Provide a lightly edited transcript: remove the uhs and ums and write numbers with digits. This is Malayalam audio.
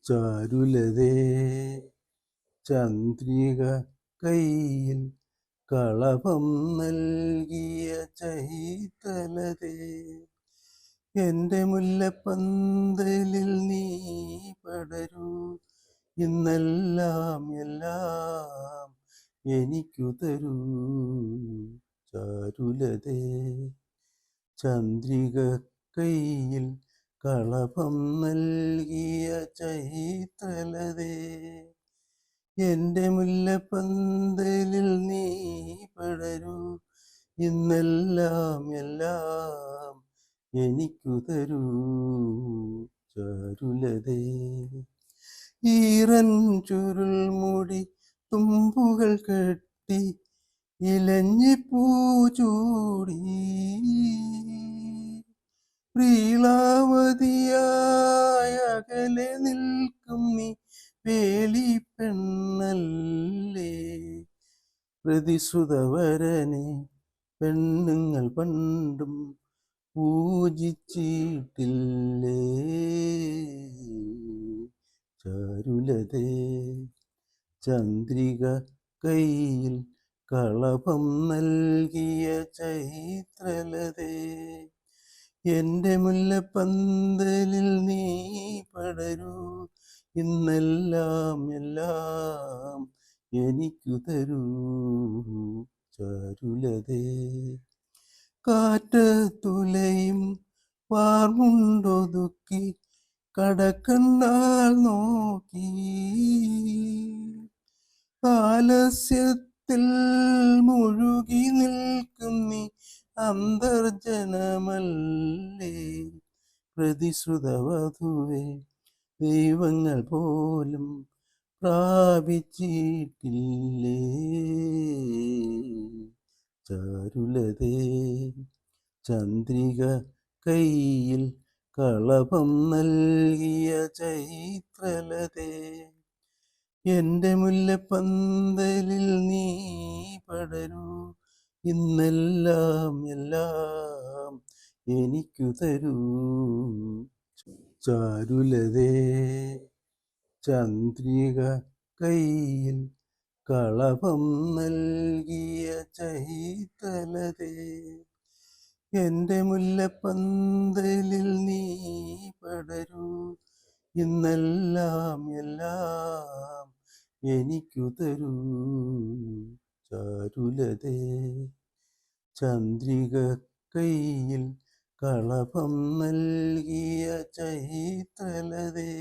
ചാരുലതേ ചന്ദ്രിക കയ്യിൽ കളഭം നൽകിയ ചൈതലതേ എൻ്റെ മുല്ലപ്പന്തലിൽ നീ പടരൂ ഇന്നെല്ലാം എല്ലാം എനിക്കു തരൂ ചാരുലതേ ചന്ദ്രിക കയ്യിൽ കളഭം നൽകിയ ചൈതലതേ എൻ്റെ മുല്ലപ്പന്തലിൽ നീ പടരൂ ഇന്നെല്ലാം എല്ലാം എനിക്കു തരൂ ചാരുലതേ ഈറൻ ചുരുൾ മുടി തുമ്പുകൾ കെട്ടി ഇലഞ്ഞിപ്പൂ ചൂടി പ്രീളാവതിയായ അകലെ നിൽക്കും നീ വേലി പെണ്ണല്ലേ പ്രതിശ്രുതവരനെ പെണ്ണുങ്ങൾ പണ്ടും പൂജിച്ചിട്ടില്ലേ ചാരുലതേ ചന്ദ്രിക കയ്യിൽ കളഭം നൽകിയ ചൈത്രലതേ എൻ്റെ മുല്ലപ്പന്തലിൽ നീ പടരൂ ഇന്നെല്ലാം എല്ലാം എനിക്കു തരൂ ചാരുലതേ കാറ്റത്തുലയും വാർമുണ്ടൊതുക്കി കടക്കണ്ണാൽ നോക്കി ആലസ്യത്തിൽ മുഴുകി നിൽക്കും നീ അന്തർജനമല്ലേ പ്രതിശ്രുതവധുവേ ദൈവങ്ങൾ പോലും പ്രാപിച്ചിട്ടില്ലേ ചാരുലതേ ചന്ദ്രിക കയ്യിൽ കളഭം നൽകിയ ചൈത്രലതേ എൻ്റെ മുല്ലപ്പന്തലിൽ നീ പടരൂ ഇന്നെല്ലാം എല്ലാം എനിക്കു തരൂ ചാരുലതേ ചന്ദ്രിക കയ്യിൽ കളഭം നൽകിയ ചൈതലതേ എൻ്റെ മുല്ലപ്പന്തലിൽ നീ പടരൂ ഇന്നെല്ലാം എല്ലാം എനിക്കു തരൂ ചാരുലതേ ചന്ദ്രിക കയ്യിൽ കളഭം നൽകിയ ചൈതലതേ